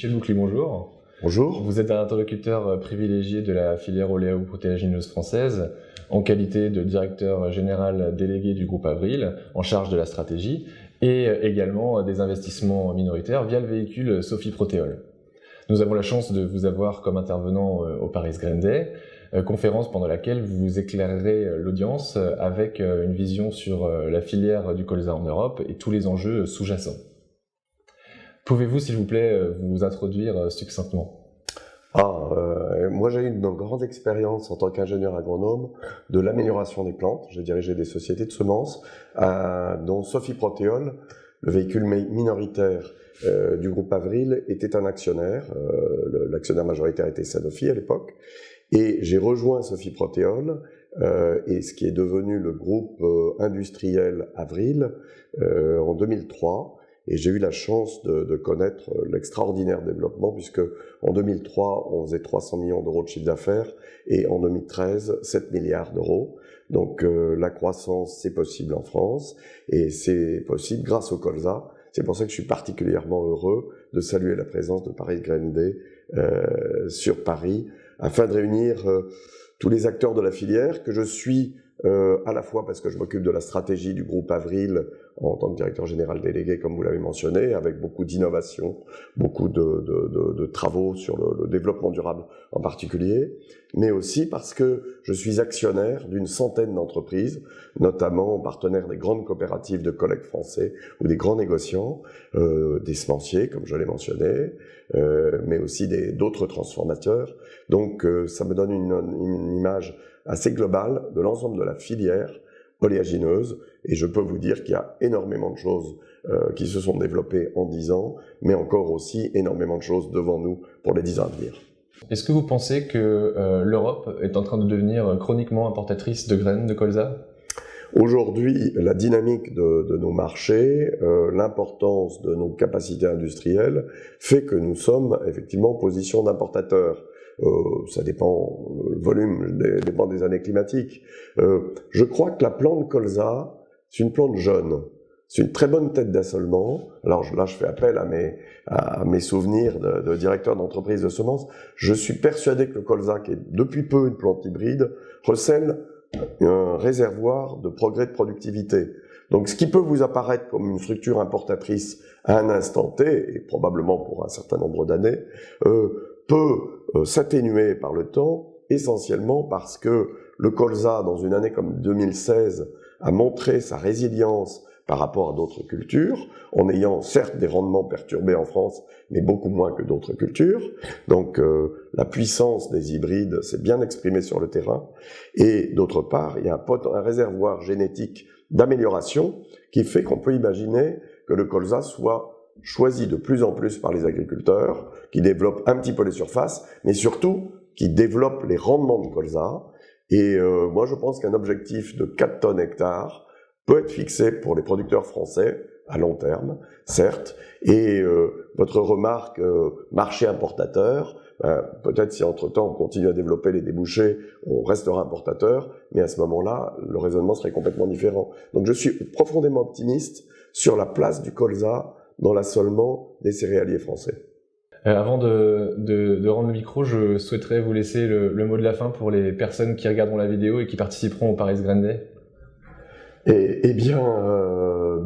Michel Boucly, bonjour. Bonjour. Vous êtes un interlocuteur privilégié de la filière oléoprotéagineuse française, en qualité de directeur général délégué du groupe Avril, en charge de la stratégie, et également des investissements minoritaires via le véhicule Sophie Protéol. Nous avons la chance de vous avoir comme intervenant au Paris Grain Day, conférence pendant laquelle vous éclairerez l'audience avec une vision sur la filière du colza en Europe et tous les enjeux sous-jacents. Pouvez-vous, s'il vous plaît, vous introduire succinctement? Moi j'ai eu une grande expérience en tant qu'ingénieur agronome de l'amélioration des plantes. J'ai dirigé des sociétés de semences, dont Sophie Protéol, le véhicule minoritaire du groupe Avril, était un actionnaire. L'actionnaire majoritaire était Sanofi à l'époque. Et j'ai rejoint Sophie Protéol, et ce qui est devenu le groupe industriel Avril en 2003. Et j'ai eu la chance de connaître l'extraordinaire développement, puisque en 2003, on faisait 300 millions d'euros de chiffre d'affaires, et en 2013, 7 milliards d'euros. Donc la croissance, c'est possible en France, et c'est possible grâce au colza. C'est pour ça que je suis particulièrement heureux de saluer la présence de Paris Grain Day sur Paris, afin de réunir tous les acteurs de la filière que je suis, à la fois parce que je m'occupe de la stratégie du groupe Avril en tant que directeur général délégué, comme vous l'avez mentionné, avec beaucoup d'innovation, beaucoup de travaux sur le développement durable en particulier, mais aussi parce que je suis actionnaire d'une centaine d'entreprises, notamment partenaire des grandes coopératives de collègues français ou des grands négociants, des semenciers, comme je l'ai mentionné, mais aussi d'autres transformateurs. Donc ça me donne une image assez globale de l'ensemble de la filière oléagineuse, et je peux vous dire qu'il y a énormément de choses qui se sont développées en 10 ans, mais encore aussi énormément de choses devant nous pour les 10 ans à venir. Est-ce que vous pensez que l'Europe est en train de devenir chroniquement importatrice de graines de colza? Aujourd'hui, la dynamique de nos marchés, l'importance de nos capacités industrielles fait que nous sommes effectivement en position d'importateur. Ça dépend, le volume dépend des années climatiques. Je crois que la plante colza, c'est une plante jeune. C'est une très bonne tête d'assolement. Alors là, je fais appel à mes souvenirs de directeur d'entreprise de semences. Je suis persuadé que le colza, qui est depuis peu une plante hybride, recèle un réservoir de progrès de productivité. Donc ce qui peut vous apparaître comme une structure importatrice à un instant T, et probablement pour un certain nombre d'années, peut s'atténuer par le temps, essentiellement parce que le colza, dans une année comme 2016, a montré sa résilience par rapport à d'autres cultures, en ayant certes des rendements perturbés en France, mais beaucoup moins que d'autres cultures. Donc la puissance des hybrides s'est bien exprimée sur le terrain. Et d'autre part, il y a un réservoir génétique d'amélioration qui fait qu'on peut imaginer que le colza soit choisi de plus en plus par les agriculteurs, qui développent un petit peu les surfaces, mais surtout qui développent les rendements de colza. Et moi, je pense qu'un objectif de 4 tonnes hectares peut être fixé pour les producteurs français à long terme, certes. Et votre remarque marché importateur, peut-être si entre-temps on continue à développer les débouchés, on restera importateur, mais à ce moment-là, le raisonnement serait complètement différent. Donc je suis profondément optimiste sur la place du colza dans l'assolement des céréaliers français. Avant de rendre le micro, je souhaiterais vous laisser le mot de la fin pour les personnes qui regarderont la vidéo et qui participeront au Paris Grain Day.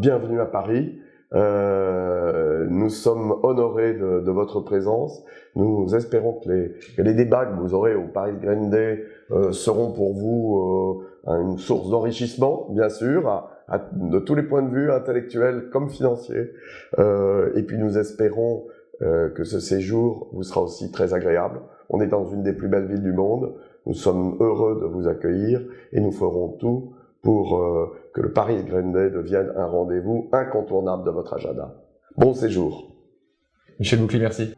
Bienvenue à Paris. Nous sommes honorés de votre présence. Nous espérons que les débats que vous aurez au Paris Grain Day seront pour vous une source d'enrichissement, bien sûr, de tous les points de vue, intellectuels comme financiers. Et puis nous espérons que ce séjour vous sera aussi très agréable. On est dans une des plus belles villes du monde. Nous sommes heureux de vous accueillir et nous ferons tout pour que le Paris Grain Day devienne un rendez-vous incontournable de votre agenda. Bon séjour. Michel Boucly, merci.